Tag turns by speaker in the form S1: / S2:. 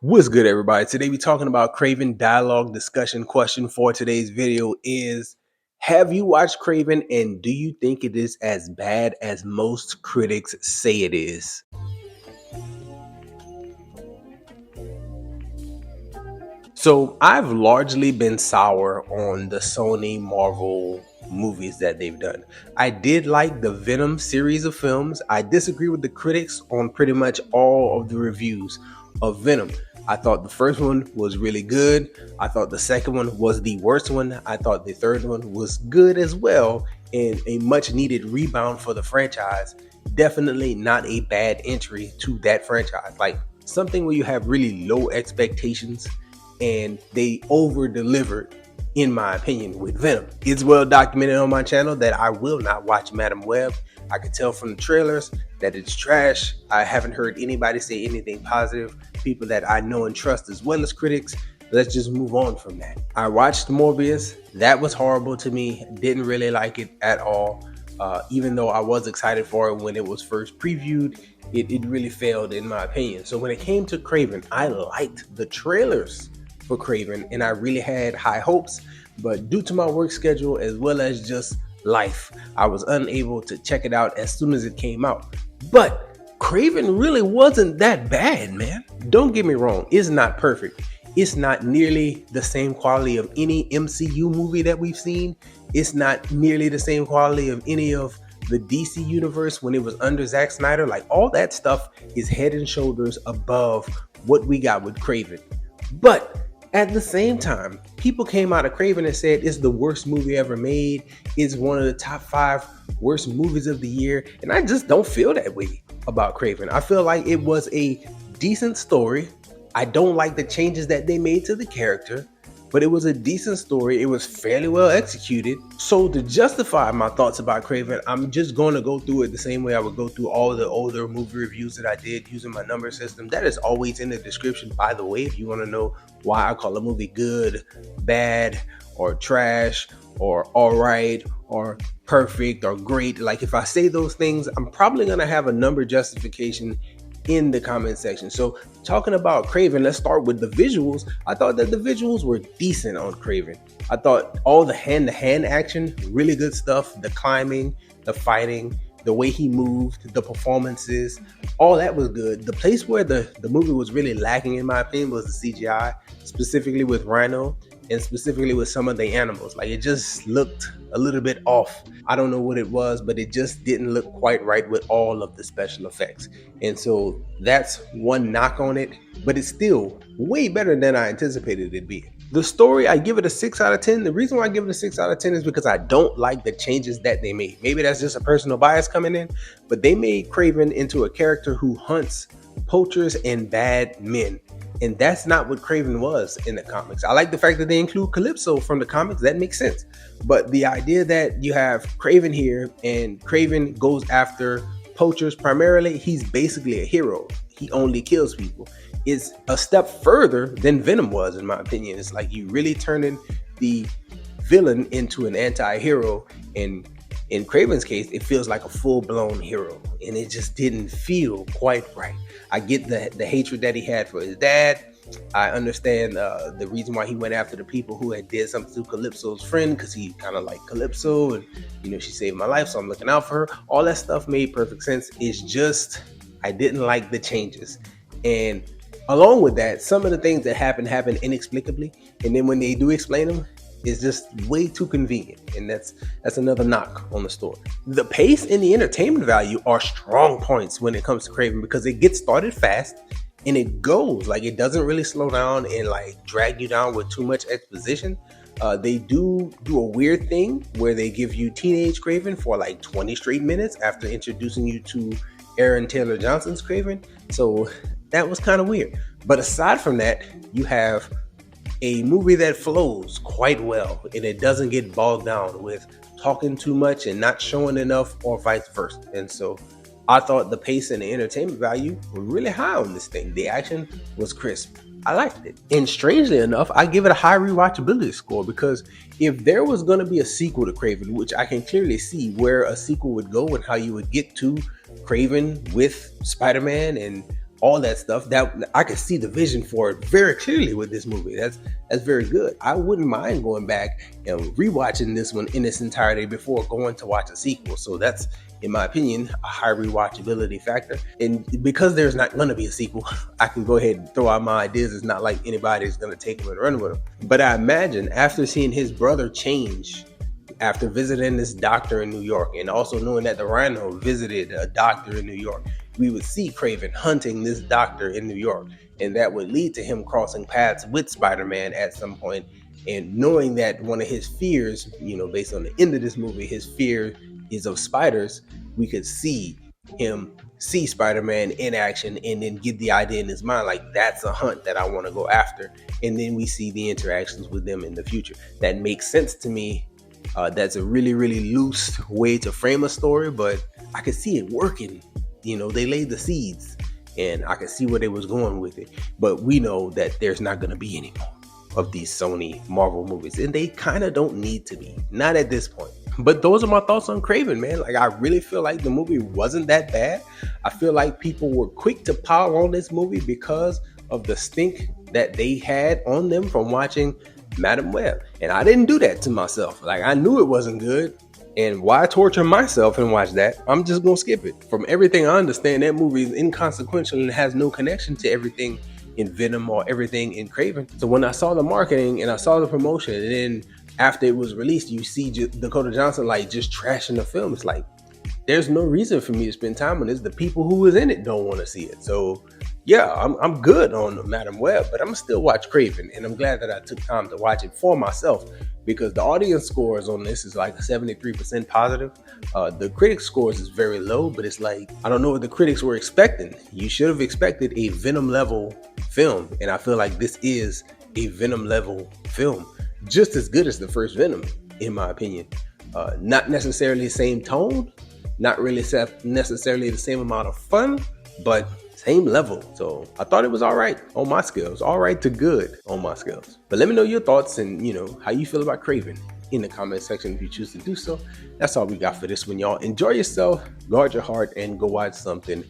S1: What's good, everybody? Today we're talking about Kraven. Dialogue discussion question for today's video is: have you watched Kraven, and do you think it is as bad as most critics say it is? So I've largely been sour on the Sony Marvel movies that they've done. I did like the Venom series of films. I disagree with the critics on pretty much all of the reviews of Venom. I thought the first one was really good. I thought the second one was the worst one. I thought the third one was good as well, and a much needed rebound for the franchise. Definitely not a bad entry to that franchise. Like something where you have really low expectations and they over delivered, in my opinion, with Venom. It's well documented on my channel that I will not watch Madam Web. I can tell from the trailers that it's trash. I haven't heard anybody say anything positive. People that I know and trust as well as critics. Let's just move on from that. I watched Morbius. That was horrible to me. Didn't really like it at all. Even though I was excited for it when it was first previewed, it really failed in my opinion. So when it came to Kraven, I liked the trailers for Kraven, and I really had high hopes, but due to my work schedule as well as just life, I was unable to check it out as soon as it came out. But Kraven really wasn't that bad, man. Don't get me wrong, it's not perfect. It's not nearly the same quality of any MCU movie that we've seen. It's not nearly the same quality of any of the DC universe when it was under Zack Snyder. Like all that stuff is head and shoulders above what we got with Kraven. But at the same time, people came out of Kraven and said it's the worst movie ever made. It's one of the top 5 worst movies of the year. And I just don't feel that way about Kraven. I feel like it was a decent story. I don't like the changes that they made to the character, but it was a decent story. It was fairly well executed. So to justify my thoughts about Kraven, I'm just going to go through it the same way I would go through all the older movie reviews that I did using my number system. That is always in the description, by the way, if you want to know why I call a movie good, bad, or trash, or all right, or perfect, or great. Like if I say those things, I'm probably going to have a number justification in the comment section. So talking about Kraven, let's start with the visuals. I thought that the visuals were decent on Kraven. I thought all the hand-to-hand action, really good stuff. The climbing, the fighting, the way he moved, the performances, all that was good. The place where the movie was really lacking, in my opinion, was the CGI, specifically with Rhino and specifically with some of the animals. Like it just looked a little bit off. I don't know what it was, but it just didn't look quite right with all of the special effects. And so that's one knock on it, but it's still way better than I anticipated it being. The story, I give it a 6 out of 10. The reason why I give it a 6 out of 10 is because I don't like the changes that they made. Maybe that's just a personal bias coming in, but they made Kraven into a character who hunts poachers and bad men. And that's not what Kraven was in the comics. I like the fact that they include Calypso from the comics. That makes sense. But the idea that you have Kraven here and Kraven goes after poachers primarily, he's basically a hero. He only kills people. It's a step further than Venom was, in my opinion. It's like you really turning the villain into an anti-hero, and in Kraven's case, it feels like a full-blown hero, and it just didn't feel quite right. I get the hatred that he had for his dad. I understand the reason why he went after the people who had did something to Calypso's friend, because he kind of liked Calypso, and she saved my life, so I'm looking out for her. All that stuff made perfect sense. It's just I didn't like the changes, and along with that, some of the things that happened inexplicably, and then when they do explain them, it's just way too convenient, and that's another knock on the story. The pace and the entertainment value are strong points when it comes to Kraven, because it gets started fast and it goes. Like it doesn't really slow down and like drag you down with too much exposition. They do a weird thing where they give you teenage Kraven for like 20 straight minutes after introducing you to Aaron Taylor Johnson's Kraven. So that was kind of weird. But aside from that, you have a movie that flows quite well, and it doesn't get bogged down with talking too much and not showing enough, or vice versa. And so I thought the pace and the entertainment value were really high on this thing. The action was crisp. I liked it. And strangely enough, I give it a high rewatchability score, because if there was going to be a sequel to Kraven, which I can clearly see where a sequel would go and how you would get to Kraven with Spider-Man and all that stuff. That I could see the vision for it very clearly with this movie. That's very good. I wouldn't mind going back and rewatching this one in its entirety before going to watch a sequel. So that's, in my opinion, a high rewatchability factor. And because there's not going to be a sequel, I can go ahead and throw out my ideas. It's not like anybody's going to take them and run with them. But I imagine after seeing his brother change, after visiting this doctor in New York, and also knowing that the Rhino visited a doctor in New York, we would see Kraven hunting this doctor in New York, and that would lead to him crossing paths with Spider-Man at some point. And knowing that one of his fears, based on the end of this movie, his fear is of spiders, we could see him see Spider-Man in action and then get the idea in his mind, like, that's a hunt that I want to go after. And then we see the interactions with them in the future. That makes sense to me. That's a really, really loose way to frame a story, but I could see it working. They laid the seeds, and I could see where they was going with it. But we know that there's not going to be any more of these Sony Marvel movies, and they kind of don't need to be. Not at this point. But those are my thoughts on Kraven, man. Like, I really feel like the movie wasn't that bad. I feel like people were quick to pile on this movie because of the stink that they had on them from watching Madam Web. And I didn't do that to myself. Like, I knew it wasn't good. And why torture myself and watch that? I'm just going to skip it. From everything I understand, that movie is inconsequential and has no connection to everything in Venom or everything in Kraven. So when I saw the marketing and I saw the promotion, and then after it was released, you see Dakota Johnson like just trashing the film. It's like, there's no reason for me to spend time on this. The people who was in it don't want to see it. So yeah, I'm good on Madam Web, but I'm still watch Kraven, and I'm glad that I took time to watch it for myself, because the audience scores on this is like 73% positive. The critics scores is very low, but it's like, I don't know what the critics were expecting. You should have expected a Venom level film, and I feel like this is a Venom level film, just as good as the first Venom, in my opinion. Not necessarily the same tone, not really necessarily the same amount of fun, but same level. So I thought it was all right on my scales, all right to good on my scales. But let me know your thoughts and how you feel about Kraven in the comment section if you choose to do so. That's all we got for this one, y'all. Enjoy yourself, guard your heart, and go watch something